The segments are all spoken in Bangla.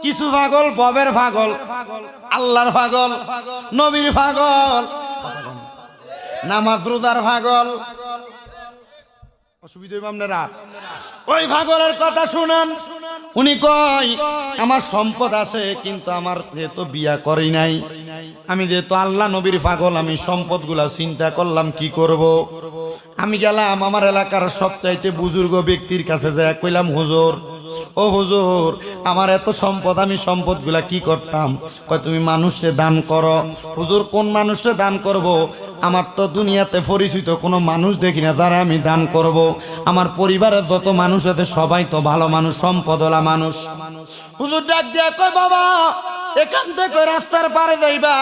কিছু পাগল ববের পাগল, আল্লাহর পাগল, নবীর পাগল, নামাজ রোজার পাগল। অসুবিধা হইব আপনারা? ওই পাগলের কথা শুনেন। উনি কয় আমার সম্পদ আছে কিন্তু আমার যেহেতু বিয়া করি নাই, আমি যেহেতু আল্লাহ নবীর পাগল, আমি সম্পদগুলা চিন্তা করলাম কি করব। আমি গেলাম আমার এলাকার সবচাইতে বুজুর্গ ব্যক্তির কাছে যাই কইলাম, হুজুর ও হুজুর, আমার এত সম্পদ, আমি সম্পদগুলা কি করতাম? কয় তুমি মানুষকে দান করো। হুজুর কোন মানুষকে দান করব? আমার তো দুনিয়াতে পরিচিত কোনো মানুষ দেখি না যারা আমি দান করব। আমার পরিবারের যত মানুষ আছে সবাই তো ভালো মানুষ, সম্পদওয়ালা মানুষ। হুজুর ডাক দিয়া কয় বাবা, এখান থেকে রাস্তার পারে যাইবা,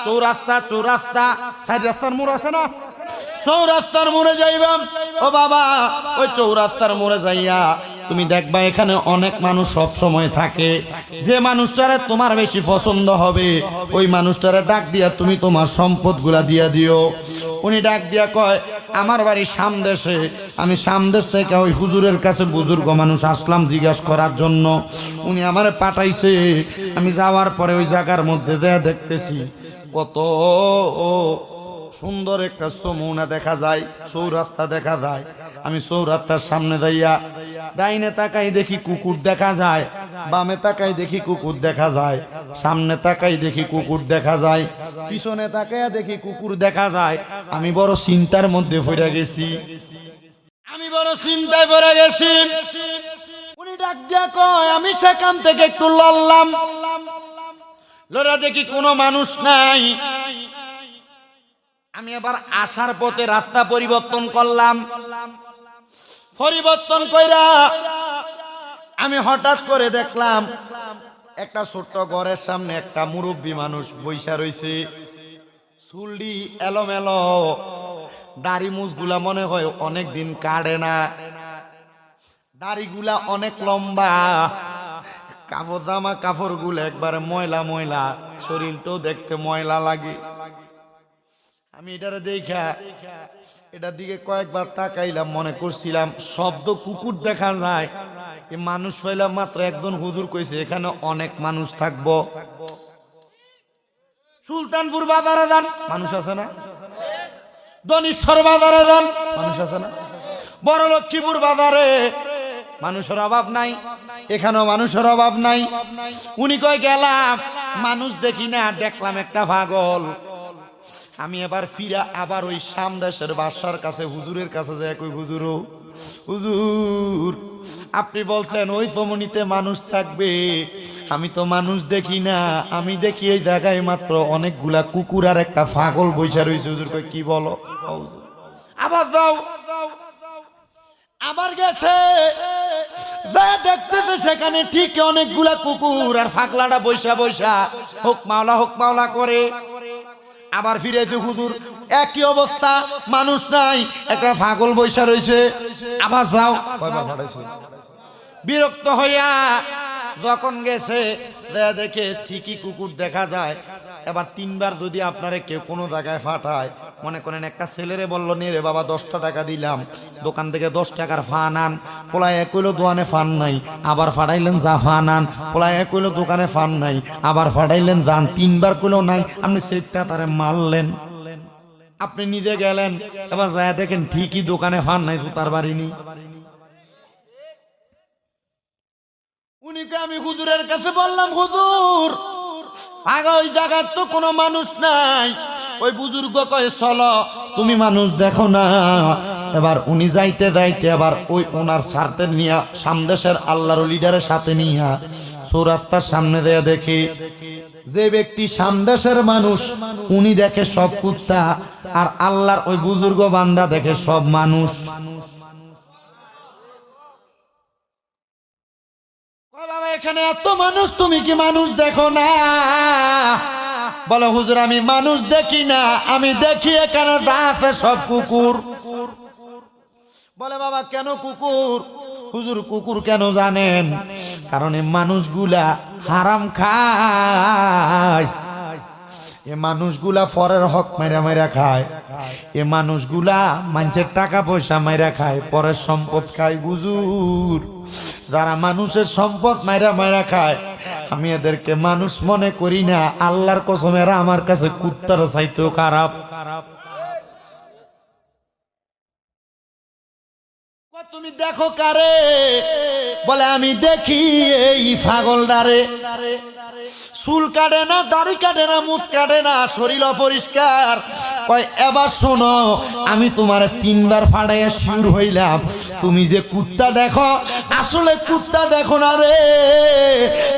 চৌরাস্তা, চৌরাস্তা সাইড রাস্তার মোড় আছে না, চৌরাস্তার মোড়ে যাইবা। ও বাবা, ওই চৌরাস্তার মোড়ে যাইয়া তুমি দেখবা এখানে অনেক মানুষ সব সময় থাকে। যে মানুষটারে তোমার বেশি পছন্দ হবে ওই মানুষটারে ডাক দিয়া তুমি তোমার সম্পদগুলা দিয়া দিও। উনি ডাক দিয়া কয় আমার বাড়ি সামদেশে, আমি সামদেশ থেকে ওই হুজুরের কাছে বুজুর্গ মানুষ আসলাম জিজ্ঞাসা করার জন্য। উনি আমারে পাঠাইছে। আমি যাওয়ার পরে ওই জায়গার মধ্যে দেয়া দেখতেছি কত সুন্দর একটা সমুনা দেখা যায়, চৌরাস্তা দেখা যায়। আমি চৌরাস্তার সামনে যাইয়া ডাইনে তাকাই দেখি কুকুর দেখা যায়, বামে তাকাই দেখি কুকুর দেখা যায়, সামনে তাকাই দেখি কুকুর দেখা যায়, পিছনে তাকাইয়া দেখি কুকুর দেখা যায়। আমি বড় চিন্তার মধ্যে পড়ে গেছি, আমি বড় চিন্তায় পড়ে গেছি। উনি ডাক দিয়া কয় আমি সেখান থেকে একটু লড়লাম, লড়া দেখি কোনো মানুষ নাই। আমি আবার আসার পথে রাস্তা পরিবর্তন করলাম, পরিবর্তন কইরা আমি হঠাৎ করে দেখলাম একটা ছোট্ট ঘরের সামনে একটা মুরব্বী মানুষ বইসা রইছে, চুলডি এলোমেলো, দাড়ি মুছগুলা মনে হয় অনেক দিন কাটে না, দাড়িগুলা অনেক লম্বা, কাপড় জামা কাপড় গুলো একবারে ময়লা ময়লা, শরীরটাও দেখতে ময়লা লাগে। আমি এটারে দেখা এটার দিকে কয়েকবার তাকাইলাম, মনে করছিলাম শব্দ কুকুর দেখা যায়, মানুষ পাইলাম মাত্র একজন। হুজুর কইছে এখানে অনেক মানুষ থাকবো। সুলতানপুর বাজারে যান, মানুষ আছে না? দনীশ্বর বাজারে যান, মানুষ আছে না? বড় লক্ষ্মীপুর বাজারে মানুষের অভাব নাই, এখানেও মানুষের অভাব নাই। উনি কয় গেলাম মানুষ দেখি না, দেখলাম একটা পাগল। আমি এবার ফিরা আবার ওই সামদেশের বাসার কাছে হুজুরের কাছে যাই কই, হুজুর হুজুর আপনি বলছেন ওই চমনিতে মানুষ থাকবে, আমি তো মানুষ দেখি না, আমি দেখি এই জায়গায় মাত্র অনেকগুলা কুকুর আর একটা পাগল বইসা রয়েছে। হুজুর কই কি বলো? আবার যাও, আবার গেছে, দেখতেছে সেখানে ঠিক অনেকগুলা কুকুর আর পাগলাটা বইসা বইসা হোক মাওলা করে। আবার ফিরেছে হুজুর, একই অবস্থা, মানুষ নাই, একটা পাগল বইসা রয়েছে। আবার যাও, বিরক্ত হইয়া যখন গেছে দেখে ঠিকই কুকুর দেখা যায়। এবার তিনবার যদি আপনারে কেউ কোনো জায়গায় ফাটায়, মনে করেন একটা ছেলেরে বললো নে রে বাবা 10টা টাকা দিলাম, দোকান থেকে 10 টাকার ফান আন, পোলায় এক কইলো দোকানে ফান নাই, আবার ফাটাইলেন যা ফান আন, পোলায় এক কইলো দোকানে ফান নাই, আবার ফাটাইলেন যান, 3বার কইলো নাই, আপনি সেটা তারে মারলেন। আপনি নিজে গেলেন, এবার যায় দেখেন ঠিকই দোকানে ফান নাই, জুতার বাড়ি নেই। উনিকে আমি হুজুরের কাছে বললাম, হুজুর আগে ওই জায়গায় তো কোনো মানুষ নাই। ওই বুজুর্গ কয় চলো, তুমি মানুষ দেখো না। এবার উনি যাইতে যাইতে আবার ওই ওনার সাথে নিয়া সামদেশের আল্লাহর লিডারের সাথে নিয়া চৌরাস্তার সামনে দেয়া দেখি যে ব্যক্তি সামদেশের মানুষ উনি দেখে সব কুত্তা, আর আল্লাহর ওই বুজুর্গ বান্দা দেখে সব মানুষ। বাবা এখানে এত মানুষ, তুমি কি মানুষ দেখো না? বলো হুজুর আমি মানুষ দেখি না, আমি দেখি এখানে যা আছে সব কুকুর। বলে বাবা কেন কুকুর? হুজুর কুকুর কেন জানেন? কারণ এই মানুষগুলা হারাম খায়, এ মানুষগুলা পরের হক মাইরা মাইরা খায়, এ মানুষগুলা মানুষের টাকা পয়সা মাইরা খায়, পরের সম্পদ খায়। হুজুর যারা মানুষের সম্পদ মাইরা মাইরা খায়, আমি এদেরকে মানুষ মনে করি না। আল্লাহর কসম এরা আমার কাছে কুত্তার চাইতেও খারাপ। তুমি দেখো কারে? বলে আমি দেখি এই পাগলটারে। চুল কাটে না, দাড়ি কাটে না, মুছ কাটে না, শরীর অপরিষ্কার। কয় এবার শোনো, আমি তোমার 3 বার ফাড়াইয়া শিউর হইলাম। তুমি যে কুত্তা দেখো, আসলে কুত্তা দেখো না রে।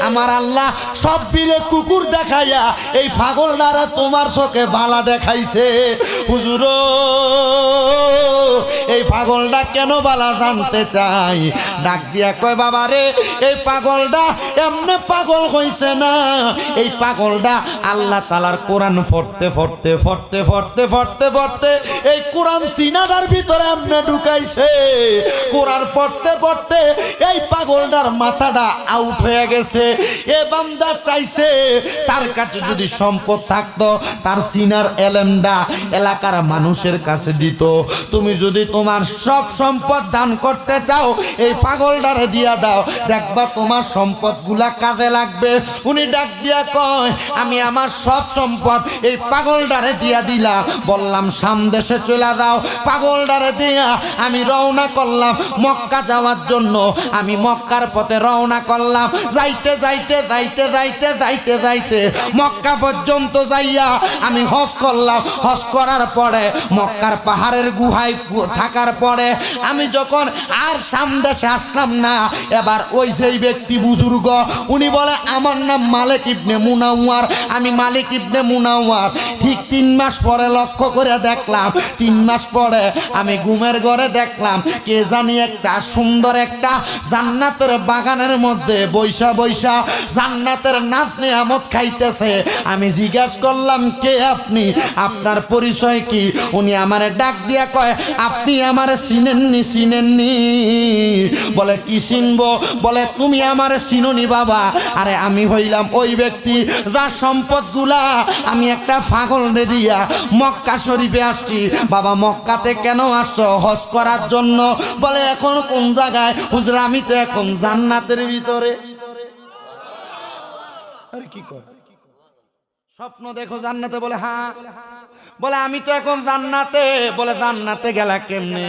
আমার আল্লাহ সব বিলে কুকুর দেখাইয়া এই পাগলটারে তোমার চোখে বালা দেখাইছে। হুজুর, এই পাগলটা কেন বালা জানতে চাই। ডাক দিয়া কয় বাবা রে, এই পাগলটা এমনি পাগল হইছে না, এই পাগলটা আল্লাহ তাআলার কোরআন পড়তে পড়তে পড়তে পড়তে পড়তে পড়তে এই কোরআন সিনাটার ভিতরে এমনি ঢুকাইছে। কোরআন পড়তে পড়তে এই পাগলটার মাথাটা আউট হয়ে গেছে। এ বান্দা চাইছে তার কাছে যদি সম্পদ থাকতো, তার সিনার এলেমটা এলাকার মানুষের কাছে দিত। তুমি যদি তোমার সব সম্পদ দান করতে চাও, এই পাগলটারে দিয়া দাও, দেখবা তোমার সম্পদগুলা কাজে লাগবে। উনি ডাক দিয়া কয় আমি আমার সব সম্পদ এই পাগলটারে দিয়া দিলাম। বললাম সামদেশে চলে যাও। পাগলটারে দিয়া আমি রওনা করলাম মক্কা যাওয়ার জন্য। আমি মক্কার পথে রওনা করলাম। যাইতে যাইতে যাইতে যাইতে যাইতে যাইতে মক্কা পর্যন্ত যাইয়া আমি হজ করলাম। হজ করার পরে মক্কার পাহাড়ের গুহায় থাকার পরে আমি যখন আর সামদেশে আসলাম না, এবার ওই যেই ব্যক্তি বুজুর্গ, উনি বলে আমার নাম মালিক ইবনে মুনাওয়ার। আমি মালিক ইবনে মুনাওয়ার। ঠিক 3 মাস পরে লক্ষ্য করে দেখলাম, 3 মাস পরে আমি ঘুমের ঘরে দেখলাম কে জানি একটা সুন্দর একটা জান্নাতের বাগানের মধ্যে বৈশা বৈশা জান্নাতের নাচ নিয়ামত খাইতেছে। আমি জিজ্ঞাসা করলাম কে আপনি, আপনার পরিচয় কি? উনি আমারে ডাক দিয়া কয় আপনি আমারে চিনেননি? চিনেননি? বলে কি চিনবো? বলে তুমি আমারে চিনোনি বাবা? আরে আমি হইলাম ওই ব্যক্তি যার সম্পদগুলা আমি একটা পাগলরে দিয়া মক্কা শরীফে আসছি। বাবা মক্কাতে কেন আসছো? হজ করার জন্য। বলে এখন কোন জায়গায়? হুজুর আমি তো এখন জান্নাতের ভিতরে। আরে কি কর, স্বপ্ন দেখো জান্নাতে? বলে হ্যাঁ। বলে আমি তো এখন জান্নাতে। বলে জান্নাতে গেলা কেমনে?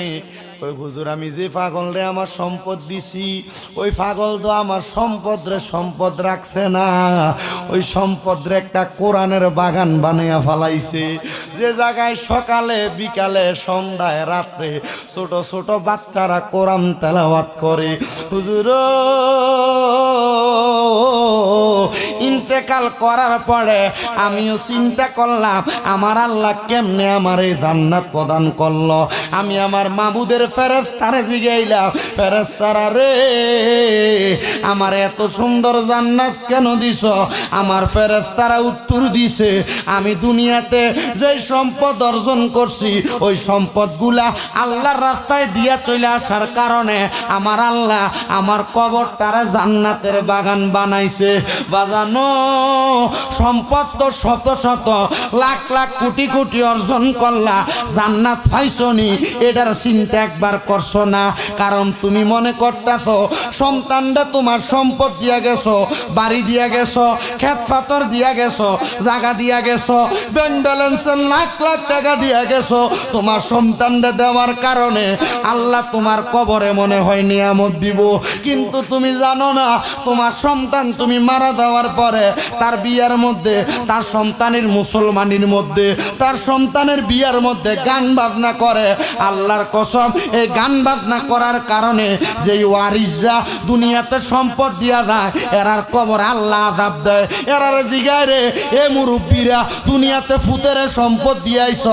ওই হুজুর আমি যে পাগল রে আমার সম্পদ দিছি, ওই পাগল তো আমার সম্পদ রাখছে না। ওই সম্পদ রে একটা কোরআনের বাগান বানাইয়া ফালাইছে, যে জায়গায় সকালে বিকালে সন্ধ্যায় রাত্রে ছোট ছোট বাচ্চারা কোরআন তেলাওয়াত করে। হুজুর ইন্তেকাল করার পরে আমিও চিন্তা করলাম আমার আল্লাহ কেমনে আমার এই জান্নাত প্রদান করলো। আমি আমার মাবুদের ফেরেশতারে জিগাইলাম, ফেরেশতারা রে আমার এত সুন্দর জান্নাত কেন দিছ? আমার ফেরেশতারা উত্তর দিছে আমি দুনিয়াতে যে সম্পদ অর্জন করছি ওই সম্পদগুলা আল্লাহর রাস্তায় দিয়া চলে আসার কারণে আমার আল্লাহ আমার কবরটারে জান্নাতের বাগান বানাইছে। বাজানো সম্পদ তো শত শত লাখ লাখ কোটি কোটি অর্জন করলা, জান্নাত পাইছনি এটার চিন্তা একবার করছো না? কারণ তুমি মনে করতেছো সন্তানরা তোমার সম্পদ দিয়া গেছো, বাড়ি দিয়া গেছো, ক্ষেত পাথর দিয়া গেছো, জায়গা দিয়া গেছো, ব্যাংক ব্যালেন্সের লাখ লাখ টাকা দিয়া গেছো। তোমার সন্তানরা দেওয়ার কারণে আল্লাহ তোমার কবরে মনে হয় নিয়ামত দিব, কিন্তু তুমি জানো না তোমার সন্তান তুমি মারা দেওয়ার পরে তার বিয়ার মধ্যে, তার সন্তানের মুসলমানের মধ্যে, তার সন্তানের বিয়ার মধ্যে গান বাজনা করে। আল্লাহর কসম এই গান বাজনা করার কারণে যেই ওয়ারিসরা দুনিয়াতে সম্পদ দিয়া যায় এরার কবর আল্লাহ আযাব দেয়। এরার জিগায় রে এ মুরব্বীরা দুনিয়াতে ফুতেরে সম্পদ দিয়াইছ,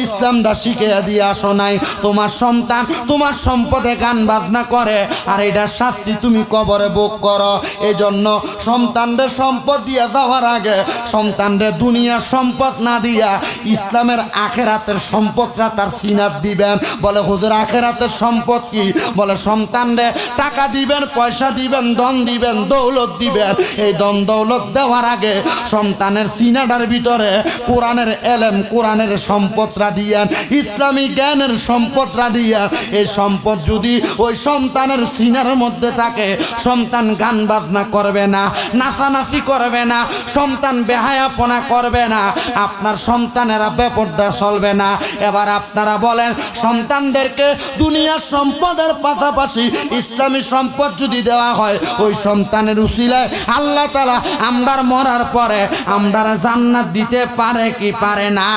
ইসলামটা শিখিয়ে দিয়ে আসো নাই। তোমার সন্তান তোমার সম্পদে গান বাজনা করে আর এটার শাস্তি তুমি কবরে ভোগ করো। এই জন্য সন্তানদের সম্পদ দিয়া যাওয়ার আগে সন্তানদের দুনিয়ার সম্পদ না দিয়া ইসলামের আখেরাতের সম্পদটা তার সিনাত দিবেন। বলে হুজুর আখেরাতের সম্পদ কি? বলে সন্তানদের টাকা দিবেন, পয়সা দিবেন, ধন দিবেন, দৌলত দিবেন। এই ধন দৌলত দেওয়ার আগে সন্তানের সিনাটার ভিতরে কোরআনের এলেম, কোরআনের সম্পদটা দিয়েন, ইসলামী জ্ঞানের সম্পদটা দিয়েন। এই সম্পদ যদি ওই সন্তানের সিনার মধ্যে থাকে, সন্তান গান বাজনা করবে না, নাচানাচি করবে না, সন্তান বেহায়াপনা করবে না, আপনার সন্তানেরা বেপরদা চলবে না। এবার আপনারা বলেন, সন্তানদেরকে দুনিয়ার সম্পদের পাশাপাশি ইসলামী সম্পদ যদি দেওয়া হয়, ওই সন্তানের উসিলায় আল্লাহ তাআলা আমরার মরার পরে আমরার জান্নাত দিতে পারে কি পারে না?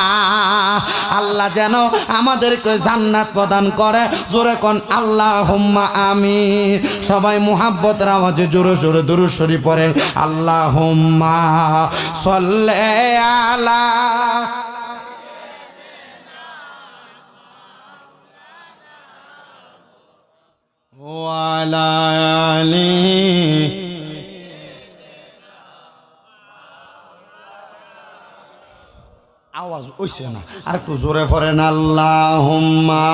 আল্লাহ যেন আমাদেরকে জান্নাত প্রদান করে। জোরে কোন আল্লাহুম্মা আমিন। সবাই মুহাব্বতের আওয়াজে জোরে জোরে দুরূদ শরীফ পড়েন। আল্লাহুম্মা সাল্লি আলা ওয়া আলা আলিহি। আওয়াজ হইছে না, আর একটু জোরে পড়েন। আল্লাহুম্মা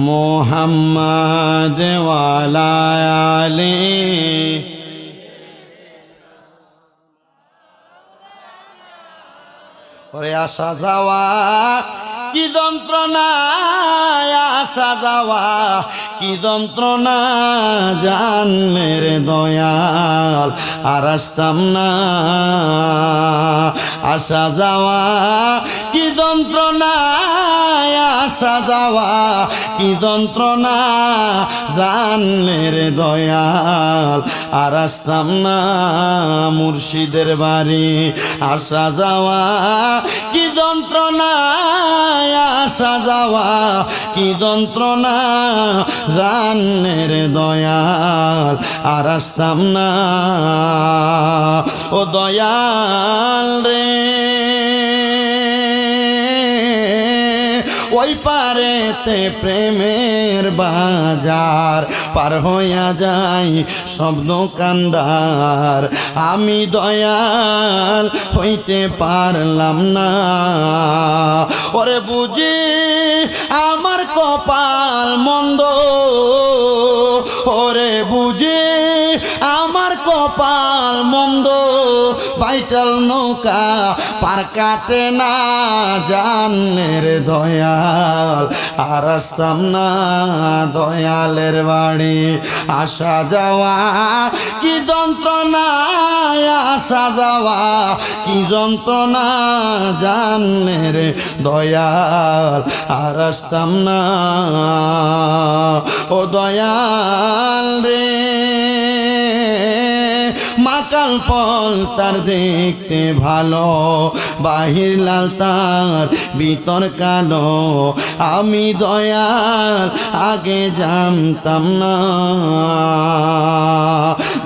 মুহাম্মাদ ওয়া আলা আলিহি। ওরে আসা যাওয়া কি যন্ত্রণা, আসা যাওয়া কি যন্ত্রণা, জানের দয়াল আর আসতাম না। আসা যাওয়া কি যন্ত্রণা, আসা যাওয়া কি যন্ত্রণা, জানের দয়াল আর আসতাম না। মুর্শিদের বাড়ি আসা যাওয়া কি যন্ত্রণা, আসা যাওয়া কি যন্ত্রণা, জানের দয়াল আর আসতাম না। ও দয়াল রে, ওই পারেতে প্রেমের বাজার পার হইয়া যাই সব দোকানদার, আমি দয়াল হইতে পারলাম না। ওরে বুঝি আমার কপাল মন্দ, ওরে বুঝি আমার কপাল মন্দ, বাইটাল নৌকা পার কাটে না, জানের দয়াল আর আসতাম না। দয়ালের বাড়ি আসা যাওয়া কি যন্ত্রণা, আসা যাওয়া কি যন্ত্রণা, জানের দয়াল আর আসতাম না। ও দয়াল রে, মাকাল ফল তার দেখতে ভালো, বাহির লাল তার ভিতর কালো, আমি দয়াল আগে জানতাম না।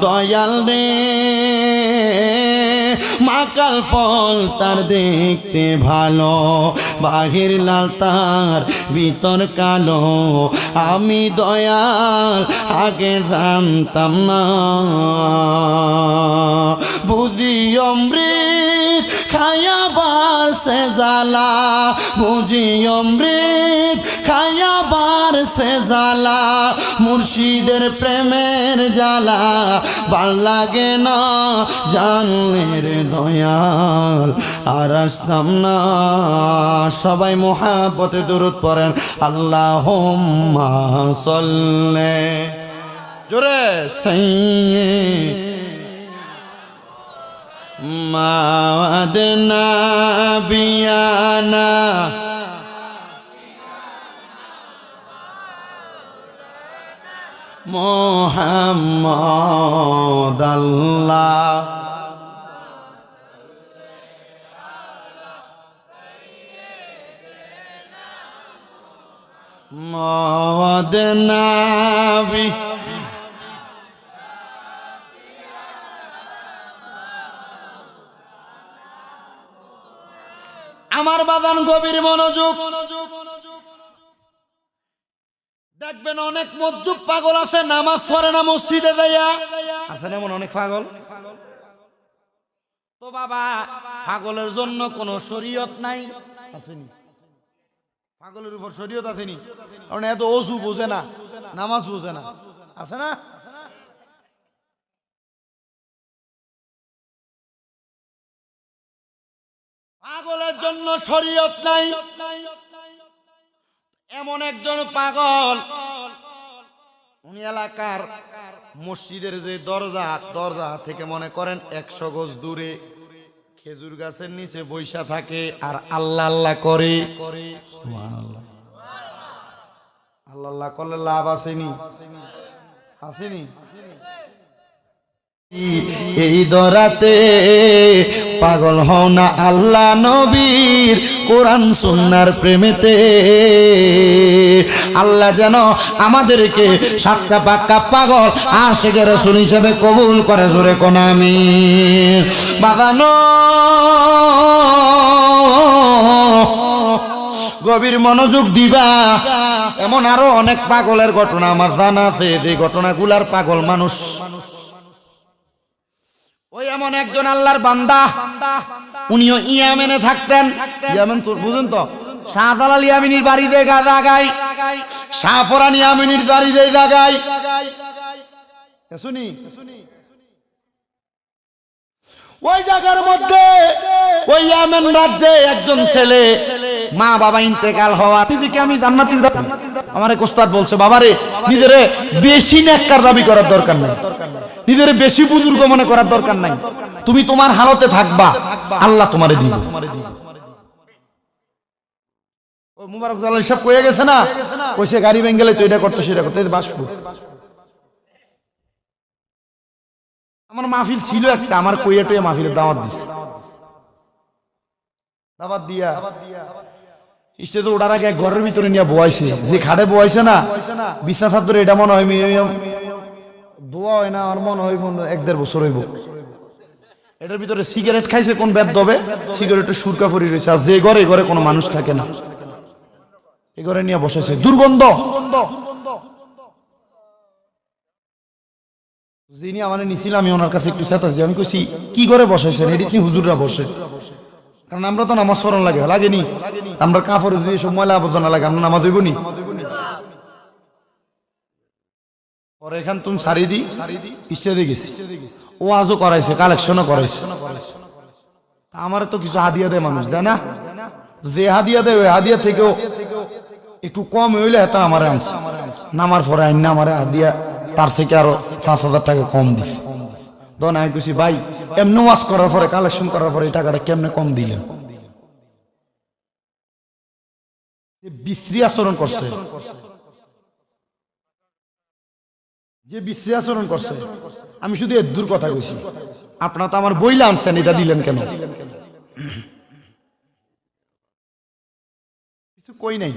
দয়াল রে, মাকাল ফল তার দেখতে ভালো, বাহির লাল তার ভিতর কালো, আমি দয়াল আগে জানতাম না। বুঝি অমৃত খায়াবার সে জ্বালা, বুঝি অমৃত খায়াবার সে জ্বালা, মুর্শিদের প্রেমের জ্বালা ভাল লাগে না, জানের দয়াল আর আসতাম না। সবাই মুহাব্বতে দুরূদ পড়েন। আল্লাহুম্মা সাল্লি জোরে সাইয়্যিদ মাওয়াদনা বিয়ানা মুহাম্মদ আল্লাহ মাওয়াদনা আমার বাদান গভীর মনোযোগ। দেখবেন অনেক মজ্জুব পাগল আছে, নামাজ পড়ে না মসজিদে যাইয়া, আছে এমন অনেক পাগল। তো বাবা, পাগলের জন্য কোনো শরীয়ত নাই, আসেনি? পাগলের উপর শরীয়ত আসেনি? কারণ এত ওযু বোঝে না, নামাজ বোঝে না, আছে না? পাগলের জন্য শরীয়ত নাই। এমন একজন পাগল, উনি এলাকার মসজিদের যে দরজা থেকে মনে করেন 100 গজ দূরে খেজুর গাছের নিচে বৈশা থাকে আর আল্লাহ আল্লাহ করে। সুবহানাল্লাহ। আল্লাহ আল্লাহ করলে লাভ আসেনি? আসেনি? এই দরাতে পাগল হও না আল্লাহ নবীর কোরআন সুন্নাহর প্রেমেতে। আল্লাহ যেন আমাদেরকে সাক্কা পাক্কা পাগল আশিক রাসূল হিসেবে কবুল করে, জোরে কোন আমিন। বাগানো গভীর মনোযোগ দিবা, এমন আরো অনেক পাগলের ঘটনা আমার জানা আছে, যে ঘটনাগুলার পাগল মানুষ। ওই এমন একজন আল্লাহর বান্দা, উনিও ইয়ামেনে থাকতেন। ইয়ামেন তো বুঝেন তো, শাহজালাল ইয়ামিনীর বাড়ি যে জায়গায়, শাহফরান ইয়ামিনীর বাড়ি যে জায়গায়, শুনি ওই জায়গার মধ্যে ওই ইয়ামেন রাজ্যে একজন ছেলে, মা বাবা ইন্তেকাল হওয়া, নিজেকে আমি জান্নাতি আমার এক ওস্তাদ বলছে, বাবারে নিজেরে বেশি নেককার দাবি করার দরকার নেই, নিজের বেশি বুজুর্গ মনে করার দরকার নাই, তুমি তোমার হালতে থাকবা, আল্লাহ তোমারে দিবে। ও মুবারক জালাল সাহেব কয়ে গেছে না, কইছে গাড়ি বেঙ্গেলে তো এটা করতে সেটা করতে বাসবো। আমার মাহফিল ছিল একটা, আমার কইয়া টইয়া মাহফিলের দাওয়াত দিছে, দাওয়াত দিয়া স্টেজে ওঠার আগে ঘরের ভিতরে নিয়ে বয়াইছে, যে খাটে বয়াইছে না বিছনা চাদর, এটা মনে হয় মিনিমাম দোয়া হয় না, আমার মনে হয় 1-1.5 বছর হইব। এটার ভিতরে সিগারেট খাইছে কোন বেদ দবে, সিগারেটের সুরকা পরি রয়েছে, আর যে ঘরে ঘরে কোনো মানুষ থাকে না, এই ঘরে নিয়ে বসেছে, দুর্গন্ধ। যিনি আমার নিছিলাম, আমি ওনার কাছে একটু চেতাছি, আমি কইছি কি করে বসাইছেন, এটি কি হুজুররা বসে? কারণ আমরা তো নামাজ স্মরণ লাগেনি, আমরা কাপড়ে যদি এসব ময়লা আবর্জনা লাগে, আমরা নামাজ হইব নি? পরে এখান তুমি সারি দি স্টেজে গেছি, ও আজও করাইছে, কালেকশনও করাইছে। আমার তো কিছু হাদিয়া দেয় মানুষ, দেয় না? যে হাদিয়া দেয় ওই হাদিয়া থেকেও একটু কম হইলে এটা আমার আনছে, নামার পরে আইন না আমার হাদিয়া তার থেকে আরো 5,000 টাকা কম দিছে। তখন আমি কইছি, ভাই এমনি ওয়াজ করার পরে, কালেকশন করার পরে এই টাকাটা কেমনে কম দিলেন? বিশ্রী আচরণ করছে, যে বিশ্রী আচরণ করছে। আমি শুধু এর দূর কথা কইছি, আপনারা তো আমার বইলে আনছেন, এটা দিলেন কেন? কিছু কই নাই,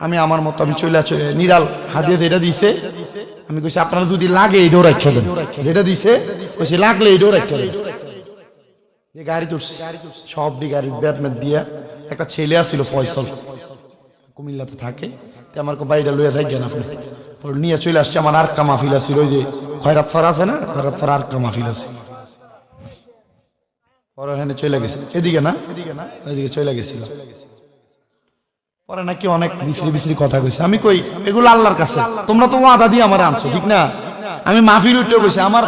আমি আমার মতো আমি চলে নিরাল হাদিয়া যেটা দিছে, আমি কইছি আপনারা যদি লাগে এটাও রাখা দেন, যেটা দিছে কইছি লাগলে এটাও রাখা দেন। যে গাড়ি তুলছে সব গাড়ির ব্যাটমেট দিয়া, একটা ছেলে আসছিল ফয়সল, কুমিল্লাতে থাকে, আমার বাড়িটা লইয়া থাকেন আপনি, নিয়ে চলে আসছে। আমার আরেকটা মাহফিল আছিল, ওই যে খয়রাত ফার আছে না, খয়রাত ফার আরেকটা মাহফিল আছে, পরে ওখানে চলে গেছে, এদিকে না ওইদিকে চলে গেছিল। পরে নাকি অনেক বিশ্রী কথা কইছে। আমি কই এগুলো আল্লাহর কাছে, তোমরা তো ওয়াদা দিয়ে আমার আনছো, ঠিক না? আমি মাহফিল উঠে কইছি, আমার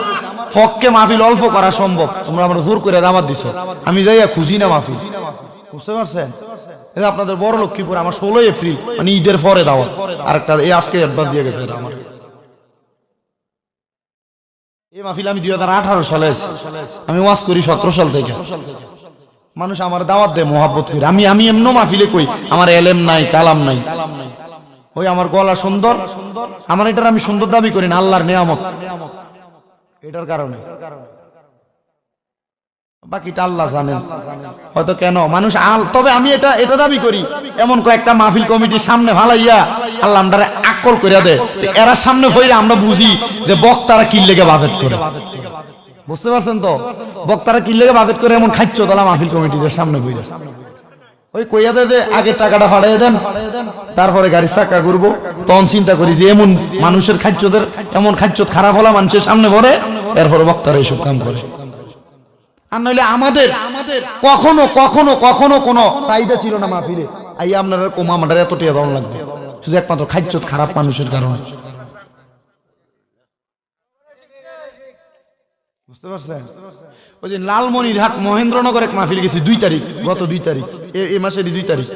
পক্ষে মাহফিল অল্প করা সম্ভব, তোমরা আমার জোর করে দাওয়াত দিছো, আমি যাইয়া খুঁজি না মাহফিল, বুঝতে পারছেন? এটা আপনাদের বড় লক্ষ্মীপুর, আমার 16 এপ্রিল মানে ঈদের পরে দাওয়াত, আরেকটা এই আজকে অ্যাডভান্স দিয়ে গেছে আমার। এই মাহফিল আমি 2018 সালে আমি ওয়াজ করি, 17 সাল থেকে মানুষ আমার দাওয়াত দেয় মোহাব্বত করে। আমি এমন মাহফিলে কই আমার এলেম নাই, কালাম নাই, ওই আমার গলা সুন্দর, আমার এটার আমি সুন্দর দাবি করি না, আল্লাহর নিয়ামত, এটার কারণে। বাকিটা আল্লাহ জানেন হয়তো কেন মানুষ তবে আমি এটা দাবি করি, এমন কয়েকটা মাহফিল কমিটির সামনে ভালাইয়া আল্লাহ আমরা আকল করিয়া দেয়, এরা সামনে হইলে আমরা বুঝি যে বক্তারা কি লেগে বাজেট করে, বুঝতে পারছেন তো? বক্তারা কি লেগে বাজেট করে এমন খাচ্ছ তাহলে মাহফিল কমিটির সামনে বইরা ওই কইয়া দে আগে টাকাটা ফাড়াই দেন, তারপরে গাড়ি চাকা ঘুরবো। তখন চিন্তা করি যে এমন মানুষের খাদ্যদের এমন খাদ্য খারাপ হলা মানুষের সামনে পড়ে, এরপরে বক্তারা এইসব কাম করে। আর নইলে আমাদের কখনো কখনো কখনো কোনো চাহিদা ছিল না মাহফিলে আইয়া আপনারা কোমা মাটার এত টিয়া দাম লাগবে, শুধু একমাত্র খাদ্য খারাপ মানুষের কারণে। বুঝতে পারছেন? ওই যে লালমনিরহাট মহেন্দ্রনগর এক মাহফিল গেছি 2 তারিখ, গত 2 তারিখ, এই মাসের 2 তারিখ।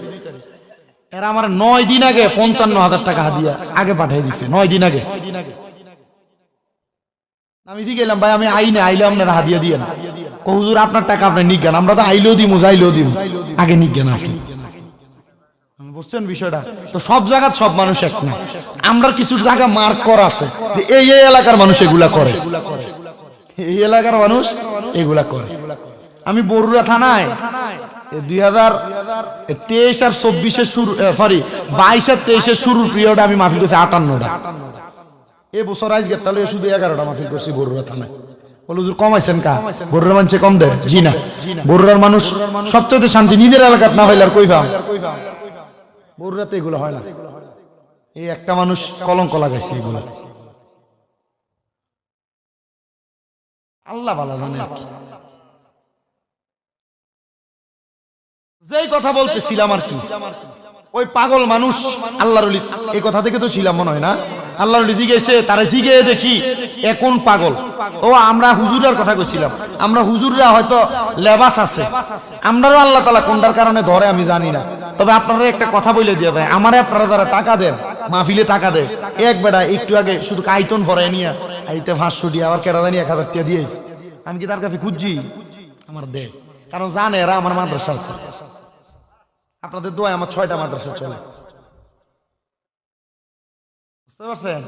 এরা আমার 9 দিন আগে 55,000 টাকা হাদিয়া আগে পাঠিয়ে দিছে, 9 দিন আগে। আমি জি গেলাম, ভাই আমি আইলে আপনারা হাদিয়া দিয়ে না। হুজুর আপনার টাকা আপনি নিজ্ঞান, আমরা তো আইলেও দিব যাইলেও দিব, আগে নিজ্ঞান আপনি। বুঝছেন বিষয়টা? তো সব জায়গা সব মানুষ এক না, আমরা কিছু জায়গা মার্ক করা আছে যে এই এলাকার মানুষ এগুলা করে, এই এলাকার মানুষ এগুলা করে। আমি বরুড়া থানায় 2023 আর 24-এর শুরু, সরি 22 আর 23-এর শুরুর পিরিয়ডে আমি মাহফিল করছি 58টা। এই বছর আজকে তাহলে শুধু 11টা মাহফিল করছি বরুড়া থানায়। বলে হুজুর কমাইছেন কা? বরুড়ার মানুষ কম দেয়? জি না, বরুড়ার মানুষ সবচেয়ে শান্তি নিজের এলাকাত না হইলে আর কই পাম? বরুড়াতে এগুলো হয় না। এই একটা মানুষ কলঙ্ক লাগাইছে এগুলো, আল্লাহ ভালো জানে। যেই কথা বলতেছিলাম আর কি, ওই পাগল মানুষ আল্লাহর ওলি, এই কথা থেকে তো ছিলাম মনে হয় না। আল্লাহর ওলি জিজ্ঞেসে, তারা জিগে দেখি এখন পাগল। ও আমরা হুজুরের কথা কইছিলাম, আমরা হুজুররা হয়তো লেবাস আছে, আমরাও আল্লাহ তাআলা কোনটার কারণে ধরে আমি জানি না। তবে আপনারা একটা কথা বলে দিয়ে ভাই, আমারে আপনারা যারা টাকা দেন, মাহফিলে টাকা দেয়, এক বেটা একটু আগে শুধু আইতন ভরায় নিয়ে আইতে 500 দিয়ে আবার কেরা জানি 1000 টাকা দিয়েছে। আমি কি তার কাছে খুঁজছি? আমার দে, কারণ জানে এরা আমার মাদ্রাসা আছে। আপনাদের দোয়া আমার 6টা মাদ্রাসা চলে। বুঝতে পারছেন?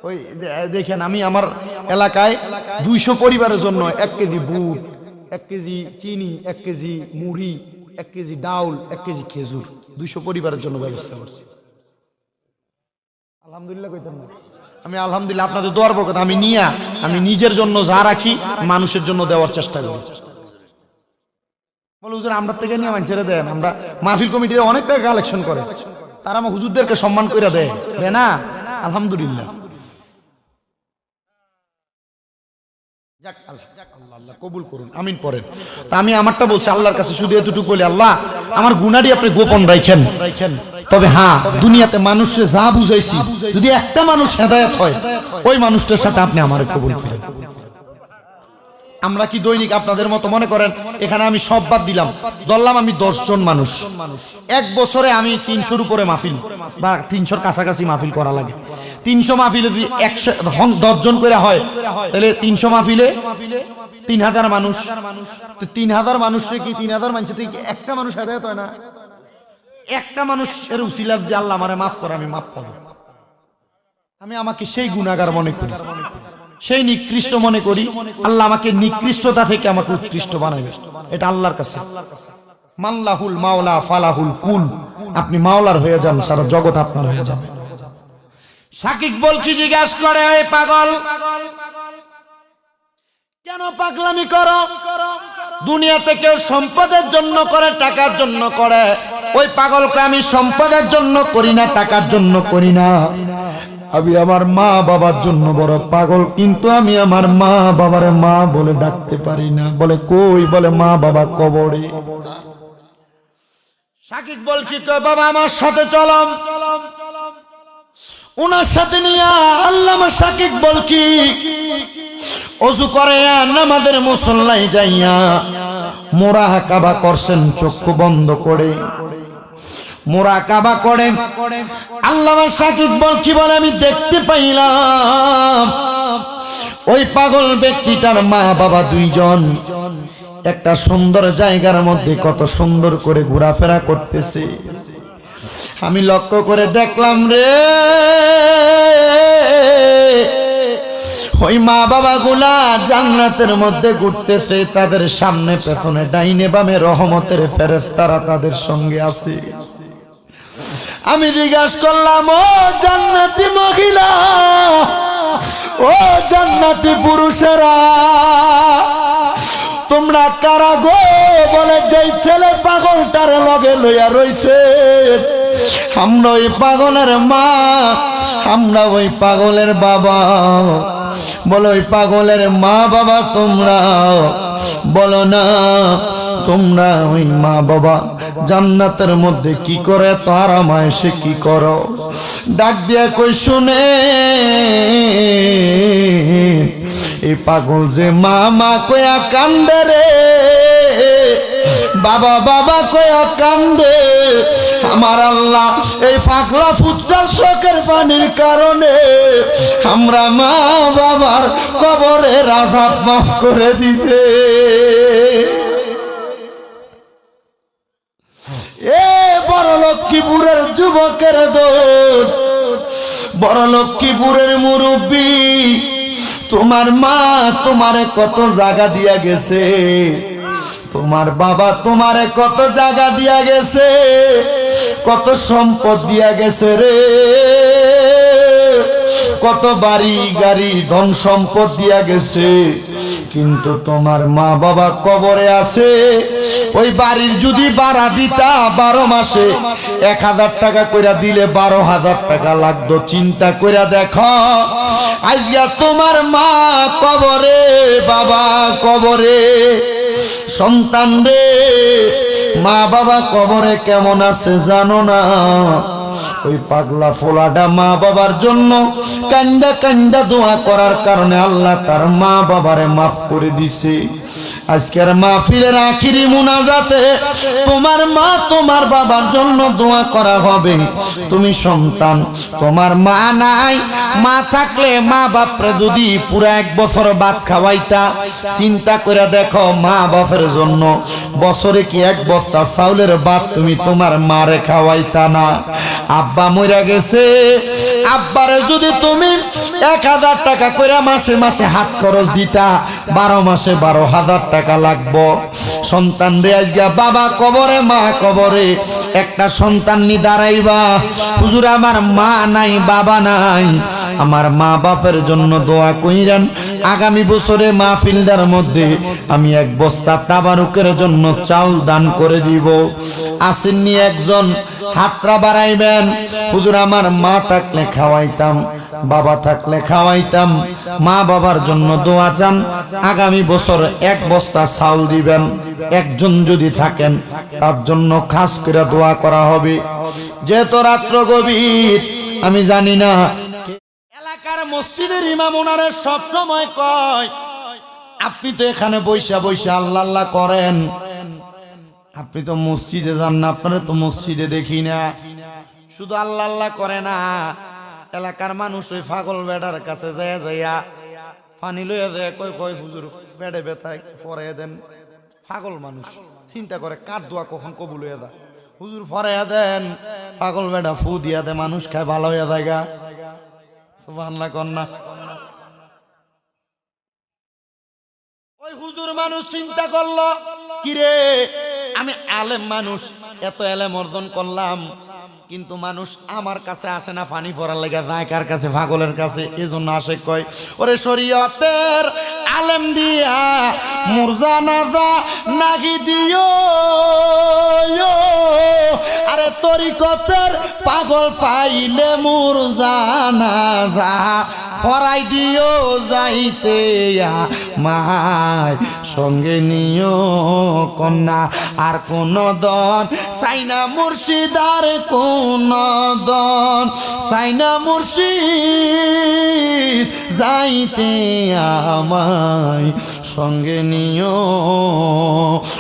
ওই দেখেন, আমি আমার এলাকায় 200 পরিবারের জন্য 1 কেজি বুট, 1 কেজি চিনি, 1 কেজি মুড়ি, 1 কেজি ডাউল, 1 কেজি খেজুর 200 পরিবারের জন্য ব্যবস্থা করছি। আলহামদুলিল্লাহ কইতাম না আমি? আলহামদুলিল্লাহ আপনাদের দোয়ার বরকত আমি নিয়া আমি নিজের জন্য যা রাখি মানুষের জন্য দেওয়ার চেষ্টা করি। বলে হুজুর আমরা থেকে নিয়ে ছেড়ে দেন, আমরা মাহফিল কমিটির অনেক টাকা কালেকশন করে, তারা আমার হুজুরদেরকে সম্মান করে দেয় না? আলহামদুলিল্লাহ। আল্লাহ কবুল করুন, আমিন পড়েন। তা আমি আমারটা বলছি আল্লাহর কাছে শুধু এতটুকু বলি, আল্লাহ আমার গুনাহটি আপনি গোপন রাখেন। তবে হ্যাঁ, দুনিয়াতে মানুষকে যা বুঝাইছি, যদি একটা মানুষ হেদায়েত হয়, ওই মানুষটার সাথে আপনি আমারে কবুল করেন। আমরা কি দৈনিক আপনাদের মতো মনে করেন এখানে আমি সব বাদ দিলাম, ধরলাম আমি 10 জন মানুষ, এক বছরে আমি 300-র উপরে মাহফিল বা 300-র কাছাকাছি মাহফিল করা লাগে। 300 মাহফিলে যদি 10 জন করে হয়, তাহলে 300 মাহফিলে 3000 মানুষ। 3000 মানুষে কি 3000 মানুষ থেকে একটা মানুষ হেদায়েত হয় না? একটা মানুষ এর উসিলা যে আল্লাহ আমারে মাফ করে, আমি মাফ করব। আমি আমাকে সেই গুনাহগার মনে করি, সেই নিকৃষ্ট মনে করি, আল্লাহ আমাকে নিকৃষ্টতা থেকে আমাকে উৎকৃষ্ট বানাবে, এটা আল্লাহর কাছে। মাল্লাহুল মাওলা ফালাহুল কুল, আপনি মাওলার হয়ে যান, সারা জগৎ আপনার হয়ে যাবে। শাকিব বলকি জিজ্ঞাসা করে, এই পাগল কেন পাগলামি করো? দুনিয়াতে কেউ সম্পদের জন্য করে, টাকার জন্য করে, ওই পাগলকে আমি সম্পদের জন্য করি না, টাকার জন্য করি না, আমি আমার মা বাবার জন্য বড় পাগল, কিন্তু আমি আমার মা বাবারে মা বলে ডাকতে পারি না। বলে কই? বলে মা বাবা কবরে। শাকিব বলছি তো বাবা আমার সাথে চলম, ওনার সাথে নিয়ে আল্লামা শাকিব বলছি ওযু করে নামাজের মুসল্লায় যাইয়া মুরাকাবা করছেন চক্ষু বন্ধ করে, মুরাকাবা করে। আল্লামা শাকিব বলছি বলে আমি দেখতে পাইলাম ওই পাগল ব্যক্তিটার মা বাবা 2 জন একটা সুন্দর জায়গার মধ্যে কত সুন্দর করে ঘোরাফেরা করতেছে। আমি লক্ষ্য করে দেখলাম রে, ওই মা বাবা গুলা জান্নাতের মধ্যে ঘুরতেছে, তাদের সামনে পেছনে ডাইনে বামে রহমতের ফেরেশতারা তাদের সঙ্গে আছে। আমি জিজ্ঞাসা করলাম, ও জান্নাতি মহিলা, ও জান্নাতি পুরুষেরা, তোমরা কারা গো? বলে যেই ছেলে পাগলটার লগে লইয়া রইছে আমরা ওই পাগলের মা, আমরা ওই পাগলের বাবা। বলো ওই পাগলের মা বাবা তোমরা, বলো না তোমরা ওই মা বাবা জান্নাতের মধ্যে কি করে তো আরাম এসে কি করো? ডাক দিয়া কই শুনে এই পাগল যে মা মা কয়া কান্দে রে, বাবা বাবা কয়া কান্দে। আমার আল্লাহ এই পাগলা ফুটটার চোখের পানির কারণে আমরা মা বাবার কবরের আযাব মাফ করে দিতে। এ বড় লক্ষ্মীপুরের যুবকের দোল, বড় লক্ষ্মীপুরের মুরব্বী, তোমার মা তোমারে কত জায়গা দিয়া গেছে, তোমার বাবা তোমারে কত জায়গা দিয়া গেছে, কত সম্পদ দিয়া গেছে রে, কত বাড়ি গাড়ি ধন সম্পদ দিয়া গেছে। কিন্তু তোমার মা বাবা কবরে আছে। ওই বাড়ির যদি ভাড়া দিতা 12 মাসে 1000 টাকা কইরা দিলে 12,000 টাকা লাগতো। চিন্তা কইরা দেখো আজকে তোমার মা কবরে, বাবা কবরে, সন্তান রে মা বাবা কবরে কেমন আছে জানো না? ওই পাগলা ফোলাটা মা বাবার জন্য কান্দা কান্দা দোয়া করার কারণে আল্লাহ তার মা বাবারে মাফ করে দিছে। আজকের মাহফিলের আখিরি মুনাজাতে তোমার মা তোমার বাবার জন্য দোয়া করা হবে। তুমি সন্তান, তোমার মা নাই, মা থাকলে মা বাপরে যদি পুরা 1 বছর ভাত খাওয়াইতা, চিন্তা করে দেখো মা বাপের জন্য বছরে কি 1 বস্তা চাউলের ভাত তুমি তোমার মারে খাওয়াইতা না? আব্বা মইরা গেছে, আব্বারে যদি তুমি 1000 টাকা করে মাসে মাসে হাত খরচ দিতা, 12 মাসে 12,000 টাকা লাগবো। সন্তান রে আজকে বাবা কবরে মা কবরে, একটা সন্তান নি দাঁড়াইবা হুজুর আমার মা নাই বাবা নাই, আমার মা বাপের জন্য দোয়া কইরান। আগামী বছরে মাহফিলটার মধ্যে আমি 1 বস্তা তাবারুকের জন্য চাল দান করে দিব। আসেননি একজন, হাতটা বাড়াইবেন, হুজুর আমার মা থাকলে খাওয়াইতাম, বাবা থাকলে খাওয়াইতাম, মা বাবার জন্য দোয়া চান। আগামী বছর 1 বস্তা চাউল দিবেন। একজন যদি থাকেন তার জন্য খাস করে দোয়া করা হবে। যেহেতু রাত্র গভীর, আমি জানি না এলাকার মসজিদের ইমাম ওনারে সব সময় কয় আপনি তো এখানে বৈশা বৈশা আল্লাহ আল্লাহ করেন, আপনি তো মসজিদে যান না, আপনারা তো মসজিদে দেখি না। শুধু আল্লাহ আল্লাহ করে না, এলাকার মানুষ ওই পাগল বেটার কাছে যায় যাইয়া পানি লইয়া যায়, কই কই হুজুর পেটে ব্যথায় ফরাইয়া দেন। পাগল মানুষ চিন্তা করে কার দোয়া কখন কবুল হইয়া যায়, হুজুর ফরাইয়া দেন। পাগল বেটা ফু দিয়া দেয়, মানুষ খায় ভালো হইয়া যায় গা। সুবহানাল্লাহ কন্যা। ওই হুজুর মানুষ চিন্তা করলো, কিরে আমি আলেম মানুষ, এত এলেম অর্জন করলাম, কিন্তু মানুষ আমার কাছে আসে না, পানি পড়ার লেগে যায় কার কাছে? পাগলের কাছে। এজন্য আসে কয় ওরে শরীয়তের আলেম দিয়া মুরজানাজা নাগি দিও, আরে তরিকতের পাগল পাইলে মুরজানাজা পড়াই দিও যাইতে মাই সঙ্গে নিও কন্যা। আর কোন দন সাইনা মুর্শিদার কোন দন সাইনা মুর্শিদ যাইতে আমায় সঙ্গে নিও।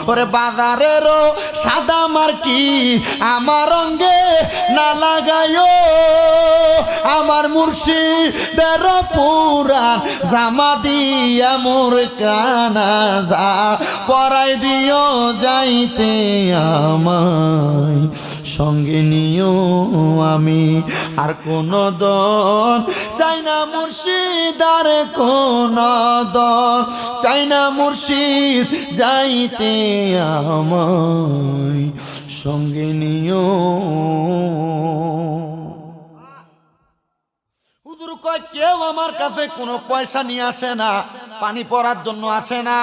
ওরে বাজারেরও সাদা মার্কি আমার রঙ্গে না লাগাইও, আমার মুর্শিদের পুরান জামা দিয়া মোর কানা যা পরাই দিও যাইতে আমায় সঙ্গে নিও আমি। আর কোন দন চাই না মুর্শিদ, আর কোন দন চাই না মুর্শিদ যাইতে আমায় সঙ্গে নিও। হুজুর কয় কেউ আমার কাছে কোনো পয়সা নিয়ে আসে না, পানি পড়ার জন্য আসে না,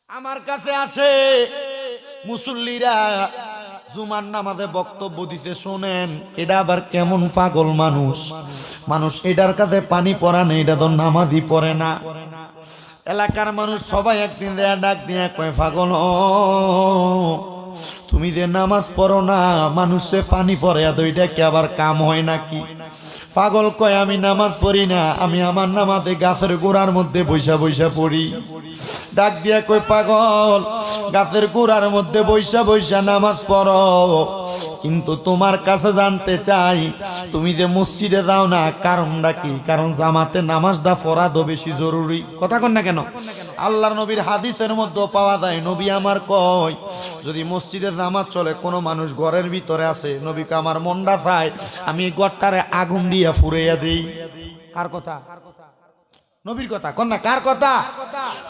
আমার কাছে আসে মুসল্লিরা, জুমার নামাজে বক্তব্য দিতে, শোনেন এটা আবার কেমন পাগল মানুষ, মানুষ এটার কাছে পানি পড়া নেই, এটা তো নামাজই পড়ে না। এলাকার মানুষ সবাই একদিন দেয়া ডাক দিয়ে কয়, পাগল তুমি যে নামাজ পড়ো না, মানুষে পানি পড়ে, এত এটা কি আবার কাম হয় নাকি? পাগল কয়, আমি নামাজ পড়ি না, আমি আমার নামাজে গাছের গোড়ার মধ্যে বৈশা বৈশা পড়ি। ডাক দিয়া কই, পাগল গাছের গোড়ার মধ্যে বৈশা বৈশা নামাজ পড়ো, কিন্তু তোমার কাছে জানতে চাই, তুমি যে মসজিদে যাও না, কারণটা কি? কারণ জামাতে নামাজটা পড়া তো বেশি জরুরি। কথা কন না কেন? আল্লাহর নবীর হাদিসের মধ্যে পাওয়া যায়, নবী আমার কয়, যদি মসজিদে নামাজ চলে, কোনো মানুষ ঘরের ভিতরে আছে, নবীকে আমার মনটা চায় আমি এই ঘরটারে আগুন দিয়া ফুরাইয়া দেই। কার কথা? নবীর কথা। কোন না, কার কথা?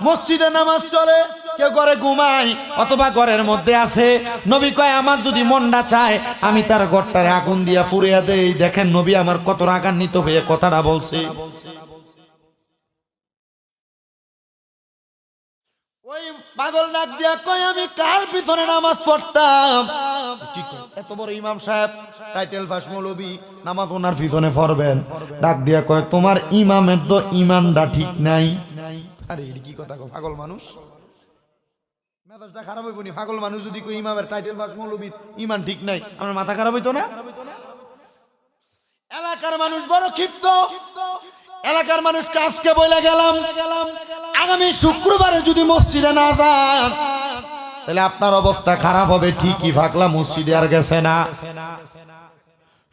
মসজিদে নামাজ চলে, কেউ ঘরে ঘুমায় অথবা ঘরের মধ্যে আছে, নবী কয় আমার যদি মনটা চায় আমি তার ঘরটারে আগুন দিয়া ফুরাইয়া দেই। দেখেন নবী আমার কত রাগান্বিত হয়ে কথাটা বলছে। ওই পাগল ডাক দিয়া কয়, আমি কার পিছনে নামাজ পড়তাম? এত বড় ইমাম সাহেব, টাইটেল পাস মৌলবি, নামাজ ওনার পিছনে পড়বেন? ডাক দিয়া কয়, তোমার ইমামের তো ইমানটা ঠিক নাই। আরে কি কথা কও, পাগল মানুষ, মেজাজটা খারাপ হইব নি? পাগল মানুষ যদি কই ইমামের টাইটেল পাস মৌলবি ইমান ঠিক নাই, আমার মাথা খারাপ হইতো না? এলাকার মানুষ বড় ক্ষিপ্ত। এলাকার মানুষ কাজকে বলে গেলাম, আগামী শুক্রবারে যদি মসজিদে না যান তাহলে আপনার অবস্থা খারাপ হবে। ঠিকই ভাগলা মসজিদে আর গেছে না।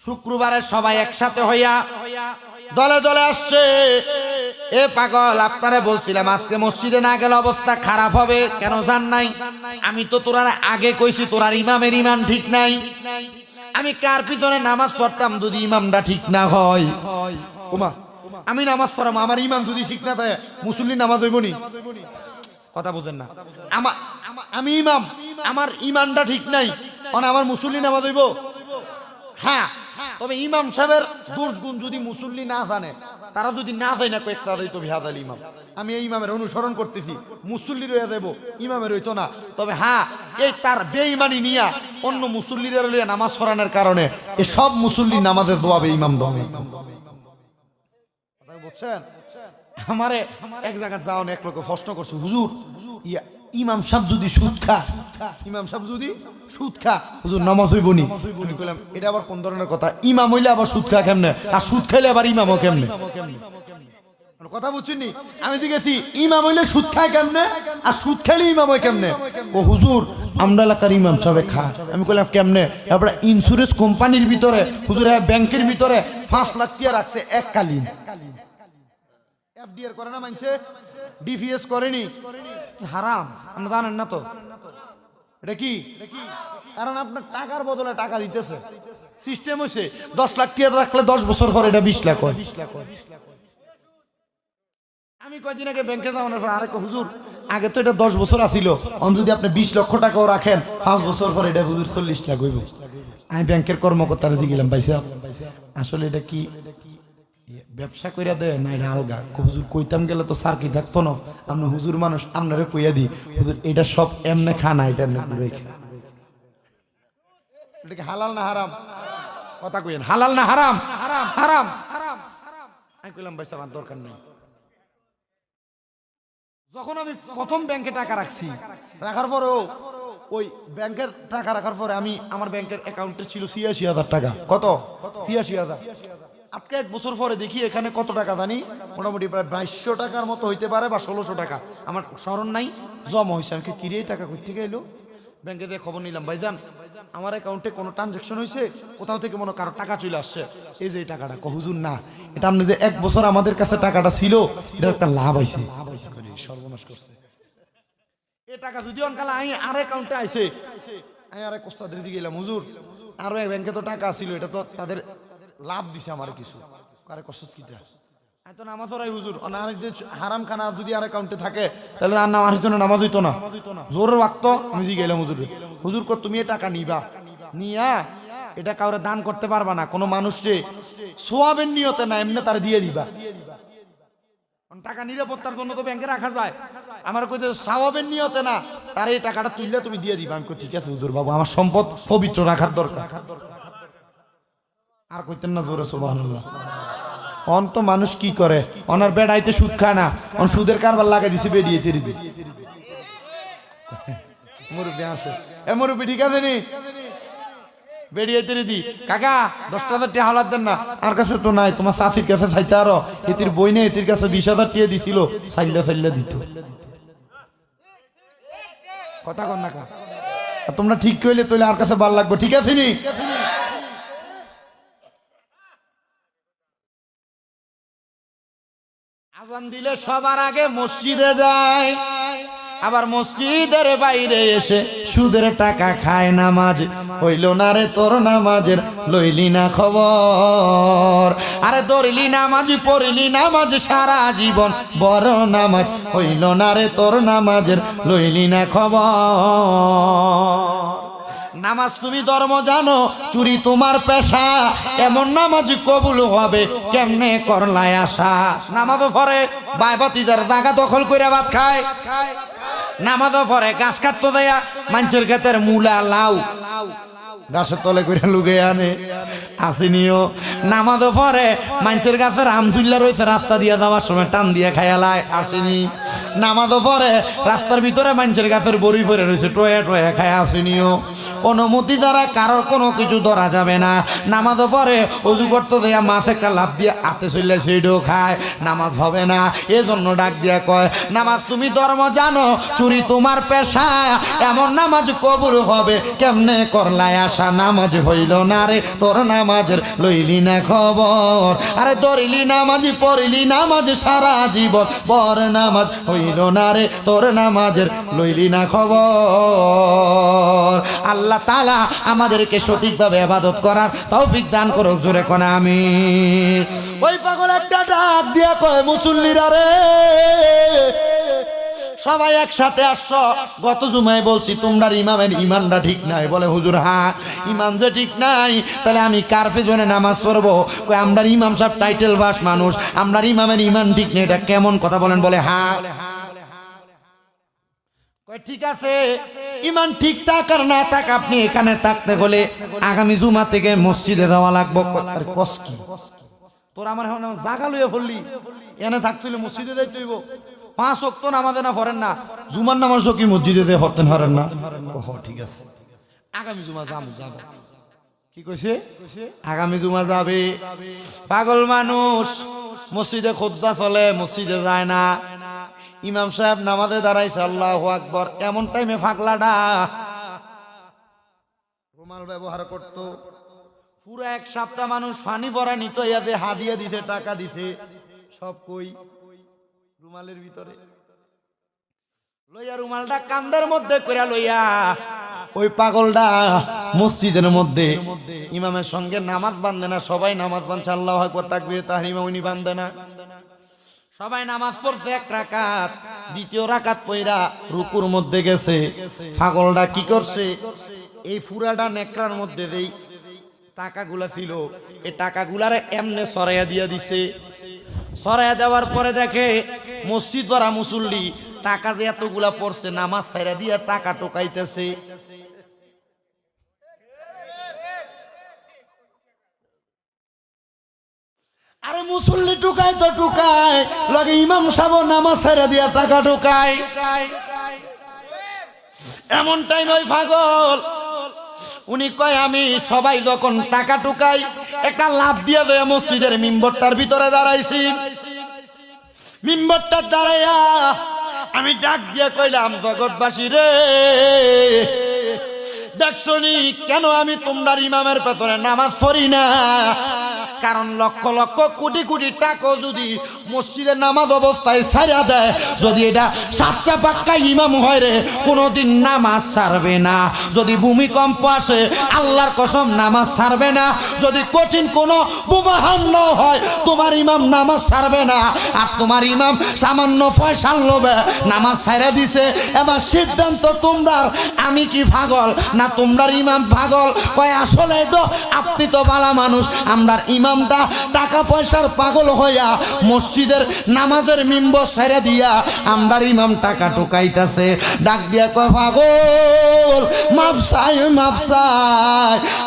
শুক্রবারে সবাই একসাথে হইয়া দলে দলে আসছে। এ পাগল, আপনারে বলছিলাম আজকে মসজিদে না গেলে অবস্থা খারাপ হবে, কেন যান নাই? আমি তো তোরার আগে কইছি তোরার ইমামের ইমান ঠিক নাই। আমি কার পিছনে নামাজ পড়তাম যদি ইমামটা ঠিক না হয়? ওমা, আমি নামাজ পড়াম, আমার ইমাম যদি ঠিক না থাকে, মুসল্লি নামাজ হইব নি? কথা বুঝেন না? আমি ইমাম, আমার ইমানটা ঠিক নাই, আমার মুসল্লি নামাজ হইব? হ্যাঁ, তবে ইমাম সাহেবের দোষ গুণ যদি মুসল্লি না জানে, তারা যদি না যায় না কয়েকটা তো ভিহাদাল ইমাম, আমি এই ইমামের অনুসরণ করতেছি, মুসল্লি রয়ে যাবো, ইমামের হইতো না। তবে হ্যাঁ, এই তার বেঈমানি নিয়া অন্য মুসল্লিরা লইয়া নামাজ পড়ানোর কারণে এই সব মুসল্লি নামাজের জবাবে ইমাম দমে। বুঝছেন? আমারে এক জায়গায় যাও এক লোক প্রশ্ন করছে, হুজুর ইমাম সাহেব যদি সুদ খা, ইমাম সাহেব যদি সুদ খা, হুজুর নামাজ হইব নি? আমি কইলাম এটা আবার কোন ধরনের কথা? ইমাম হইলে আবার সুদ খা কেমনে, আর সুদ খাইলে আবার ইমামও কেমনে? কথা বুঝছেন নি? আমি জিজ্ঞেসি ইমাম হইলে সুদ খায় কেমনে, আর সুদ খাইলে ইমাম হয় কেমনে? ও হুজুর আমরা এলাকার ইমাম সাহেব খা। আমি কইলাম কেমনে? তারপরে ইন্স্যুরেন্স কোম্পানির ভিতরে, হুজুর ব্যাংকের ভিতরে 5 লাখ টাকা রাখছে এককালীন। এফডিআর করে না মানছে, ডিপিএস করেনি, হারাম। আপনি জানেন না তো এটা কি? কারণ আপনার টাকার বদলে টাকা দিতেছে। সিস্টেম হইছে 10 লাখ টাকা রাখলে 10 বছর পর এটা 20 লাখ হয়। আমি কয়দিন আগে ব্যাংকে যাওয়ার পর আরেক হুজুর, আগে তো এটা 10 বছর আছিল, যদি আপনি 20 লক্ষ টাকাও রাখেন 5 বছর পর এটা হুজুর 40 লাখ হইব। আমি ব্যাংকের কর্মকর্তারা জিগেলাম, ভাইসা আসলে এটা কি ব্যবসা কইরা দেয় না এটা আলগা? হুজুর কইতাম গেলে তো স্যার কি থাকতো না, আপনি হুজুর মানুষ, আপনারে কইয়া দি হুজুর এটা সব এমনে খানা, এটা এটা কি হালাল না হারাম? কথা কইেন, হালাল না হারাম? হারাম হারাম হারাম। আমি কইলাম ভাই আমার দরকার নেই। যখন আমি প্রথম ব্যাংকে টাকা রাখছি, রাখার পরেও ওই ব্যাংকের টাকা রাখার পরে আমি আমার ব্যাংকের অ্যাকাউন্টে ছিল ৮৬,০০০ টাকা। কত? ৮৬,০০০। আজকে 1 বছর পরে দেখি এখানে কত টাকা জানি, মোটামুটি প্রায় ২২০০ টাকার মতো হইতে পারে বা ১৬০০ টাকা, আমার স্মরণ নাই। জমা হয়েছে। আমি কিরে টাকা কই থেকে এলো? ব্যাংকে যে খবর নিলাম, ভাইজান আমার অ্যাকাউন্টে কোনো ট্রানজাকশন হয়েছে, কোথাও থেকে মনে কারো টাকা চলে আসছে, এই যে এই টাকাটা। হুজুর না, এটা আপনি যে 1 বছর আমাদের কাছে টাকাটা ছিল, এটা একটা লাভ হয়েছে। সর্বনাশ করছে এই টাকা। যদি অনকালে আমি আর অ্যাকাউন্টে আইছে, আমি আর এক ওস্তাদের দিকে গেলাম, হুজুর আরো এক ব্যাংকে তো টাকা ছিল, এটা তো তাদের লাভ দিছে আমার কিছু। আরে কষ্ট কিটা এত নামাজ পড়াই হুজুর, হারাম খানা যদি আর অ্যাকাউন্টে থাকে তাহলে আর নামাজ হইতো না, নামাজ হইতো না। জোরের ওয়াক্ত আমি জি গেলাম হুজুর, হুজুর কর তুমি এই টাকা নিবা, নিয়া এটা কাউরে দান করতে পারবা না, কোনো মানুষকে সোয়াবের নিয়তে না, এমনি তার দিয়ে দিবা। টাকা নিরাপত্তার জন্য তো ব্যাংকে রাখা যায়, আমার কইতে সওয়াবের নিয়তে না, তার এই টাকাটা তুললে তুমি দিয়ে দিবা। আমি কই ঠিক আছে হুজুর বাবু, আমার সম্পদ পবিত্র রাখার দরকার। আর কইতেন না জোরে সুবহানাল্লাহ। অন্ত মানুষ কি করে, ওনার বেড়াইতে সুদ খায় না, অন সুদের কারবার লাগাই দিছে বেরিয়ে তেরি দি মুরব্বী আসে, এ মুরব্বী ঠিক আছে নি, বেরিয়ে তেরি দি কাকা 10,000 টাকা হালাত দেন না। আর কাছে তো নাই, তোমার চাষির কাছে চাইতে আরো, এতির বই নেই, এতির কাছে 20,000 টাকা দিছিল, সাইল্লা দিত। কথা কন না কা, তোমরা ঠিক কইলে তোলে আর কাছে ভাল লাগবে, ঠিক আছে নি? আজান দিলে সবার আগে মসজিদে যায়, আবার মসজিদের বাইরে এসে সুদের টাকা খায়। নামাজ হইল না রে তোর, নামাজের লইলি না খবর। আরে ধরলি নামাজ, পড়লি নামাজ সারা জীবন, বড় নামাজ হইল না রে তোর, নামাজের লইলি না খবর। নামাজ তুমি ধর্ম জানো, চুরি তোমার পেশা, এমন নামাজ কবুল হবে কেমনে করলায় আশা। নামাজও পড়ে বাইবাতিজার জায়গা দখল করে ভাত খায়, নামাজও পড়ে গাছ কাটতে দেয়া মানুষের ক্ষেতের মূলা লাউ গাছের তলে করে লুকে আনে আসেনিও। নামাজও পড়ে মানুষের গাছের আমজুল্লা রয়েছে রাস্তা দিয়ে যাওয়ার সময় টান দিয়ে খায়ালায় আসেনি। নামাজও পড়ে রাস্তার ভিতরে মানুষের গাছের বড়ি পড়ে রয়েছে টয়ে টয়ে খায় আসেনিও। অনুমতি দ্বারা কারোর কোনো কিছু ধরা যাবে না। নামাজও পড়ে অজু করতে দেয়া মাছ একটা লাভ দিয়ে আতে চললে সেইটাও খায়, নামাজ হবে না। এজন্য ডাক দিয়া কয় নামাজ তুমি ধর্ম জানো, চুরি তোমার পেশা, এমন নামাজ কবুল হবে কেমনে করলায় আশা। নামাজ হইল না রে তোর, নামাজের লইলি না খবর। আরে ধরিলি নামাজ, পড়িলি নামাজ সারা জীবন, বর নামাজ হইল না রে তোর, নামাজের লইলি না খবর। আল্লাহ তাআলা আমাদেরকে সঠিকভাবে ইবাদত করার তৌফিক দান করুক, জোরে কোন আমিন। ওই পাগল একটা ডাক দিয়া কয় মুসল্লিরা রে, সবাই একসাথে আসছো, গত জুমায় বলছি তোমরা ইমামের ইমানটা ঠিক নাই। বলে হুজুর হ্যাঁ, ইমান যে ঠিক নাই, তাহলে আমি কার পেছনে নামাজ পড়বো? আমরা ইমাম সাহেব টাইটেল বাস মানুষ, আমরা ইমামের ইমান ঠিক নেই, এটা কেমন কথা বলেন? বলে হ্যাঁ। ঠিক আছে, ইমান ঠিক থাক আর না থাক, আপনি এখানে থাকতে হলে আগামী জুমা থেকে মসজিদে যাওয়া লাগবো। কস কি তোর আমার জাগা লইয়া পড়লি, এনে থাকতে হইলে মসজিদে যাইতে হইব। 5 ওয়াক্ত নামাজে না পড়েন না, জুমার নামাজ তো কি মসজিদে যে পড়তেন পারেন না? ঠিক আছে, আগামী জুমা যাবো। কি কইছে? আগামী জুমা যাবে। পাগল মানুষ মসজিদে খুতবা চলে, মসজিদে যায় না। ইমাম সাহেব নামাজে দাঁড়াইছে, আল্লাহু আকবার, এমন টাইমে ফাগলাডা রুমাল ব্যবহার করত। পুরো 1 সপ্তাহ মানুষ পানি ভরা নিত, ইয়াতে হাদিয়া দিতে, টাকা দিতে, সব কই রুমালের ভিতরে লইয়া, রুমালটা কান্দের মধ্যে কইরা লইয়া ওই পাগলটা মসজিদের মধ্যে ইমামের সঙ্গে নামাজ বাঁধে না। সবাই নামাজ বাঁধছে, আল্লাহু আকবার, তাকবীর তাহরিমা, উনি বাঁধে না। সবাই নামাজ পড়ছে 1 রাকাত, 2য় রাকাত পয়রা রুকুর মধ্যে গেছে। পাগলটা কি করছে, এই ফুরাটা নেকড়ার মধ্যে যেই টাকাগুলা ছিল, এই টাকাগুলারে এমনে সরাইয়া দিয়া দিছে। সরাইয়া দেওয়ার পরে দেখে মসজিদ ভরা মুসল্লি, টাকা যে এতগুলা পড়ছে, নামাজ ছাইরা দিয়া টাকা টোকাইতেছে। আরে মুসল্লি টুকায় তো টুকায়, লগে ইমাম সাহেব নামাজ ছাইরা দিয়া টাকা টোকায়। এমন টাইম ওই পাগল উনি কয় আমি সবাই যখন টাকা টুকাই, একটা লাভ দিয়া দেয় মসজিদের মিম্বরটার ভিতরে দাঁড়াইছি। মিম্বরটার দাঁড়াইয়া আমি ডাক দিয়া কইলাম, জগৎবাসী রে, দেখছনি কেন আমি তোমরা ইমামের পেছনে নামাজ পড়ি না? কারণ লক্ষ লক্ষ কোটি কোটি টাকা যদি মসজিদের নামাজ অবস্থায় ছাড়া দেয়, যদি এটা 7টা পাক্কা ইমাম হয় রে, কোনোদিন নামাজ ছাড়বে না। যদি ভূমিকম্প আসে, আল্লাহর কসম নামাজ ছাড়বে না। যদি কঠিন কোনো বোমা হামলা হয়, তোমার ইমাম নামাজ ছাড়বে না। আর তোমার ইমাম সামান্য পয়সার লোভে নামাজ ছাড়া দিছে। এবার সিদ্ধান্ত তোমরা, আমি কি পাগল না তোমরার ইমাম পাগল? কয় আসলে তো আপনি তো ভালো মানুষ, আমরার ইমাম ইমামটা টাকা পয়সার পাগল হইয়া মসজিদের নামাজের মিম্বর ছেড়ে দিয়া আমরার ইমাম টাকা টোকাইতাছে, ডাক দিয়া কয় পাগল মাফ চাই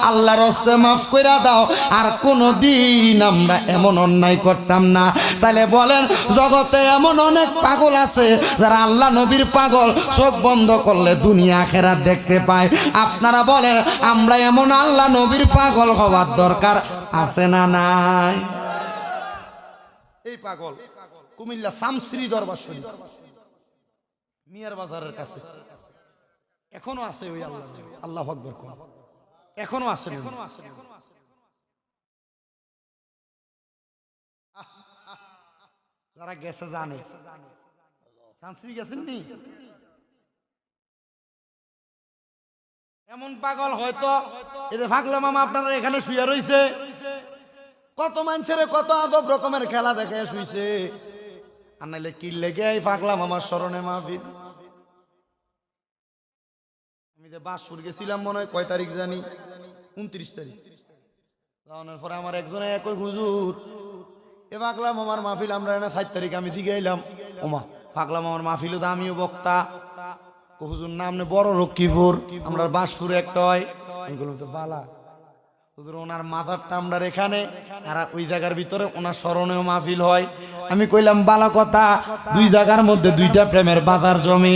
আল্লাহর হস্তে মাফ কইরা দাও, আর কোনোদিন আমরা এমন অন্যায় করতাম না। তাহলে বলেন জগতে এমন অনেক পাগল আছে যারা আল্লাহ নবীর পাগল, চোখ বন্ধ করলে দুনিয়া আখেরাত দেখতে পায়। আপনারা বলেন আমরা এমন আল্লাহ নবীর পাগল হওয়ার দরকার আছে না নাই? এই পাগল কুমিল্লা শামশ্রী দরবার শরীফ মিয়ার বাজারের কাছে এখনো আছে। ওই আল্লাহু আকবার এখনো আছে। যারা গেছে জানে শামশ্রী গেছেন নি? এমন পাগল হয়তো এই যে ফাগলা মামা আপনারা এখানে শুয়ে রইছে, কত মানুষের কত আদব রকমের খেলা দেখে শুইছে, আর নাইলে কি লেগে এই ফাগলা মামার স্মরণে মাহফিল। আমি যে বাসপুর গেছিলাম মনে হয় কয় তারিখ জানি, 29 তারিখ। যাওয়ানোর পরে আমার একজনে একই হুজুর এ ফাগলা মামার মাহফিল আমরা এনে 4 তারিখ আমি দিকে এলাম। ওমা ফাগলা মামার মাহফিল তো আমিও বক্তা, হুজুর নাম নে বড় লক্ষ্মীপুর, আমরা বাসপুরে একটা হয় বালা হুজুর, ওনার মাথারটা আমরা এখানে, আর ওই জায়গার ভিতরে ওনার স্মরণেও মাহফিল হয়। আমি কইলাম বালা কথা, দুই জায়গার মধ্যে দুইটা প্রেমের বাজার জমি,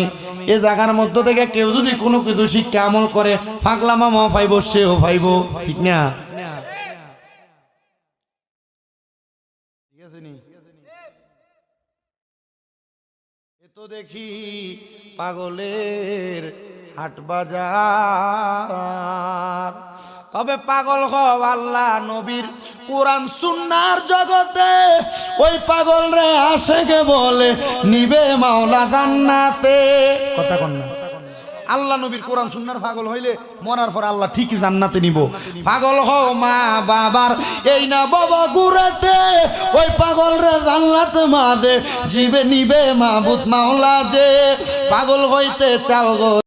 এই জায়গার মধ্যে থেকে কেউ যদি কোনো কিছু শিক্ষা আমল করে ফাগলা মামাও পাইব, সেও পাইব, ঠিক না? ঠিক আছে নি? এ তো দেখি পাগলের হাট বাজার। তবে পাগল হও আল্লাহ নবীর কোরআন সুন্নাহর জগতে, ওই পাগল রে আশেকে বলে নিবে মাওলা জান্নাতে। কথা কন না? আল্লাহ নবীর কোরআন সুন্নাহর পাগল হইলে মরার পর আল্লাহ ঠিকই জান্নাতে নিব। পাগল হও মা বাবার এই না বাবা গুরাতে, ওই পাগল রে জান্নাতে মাদে জিবে নিবে মাবুদ মাওলা যে। পাগল হইতে চাও গো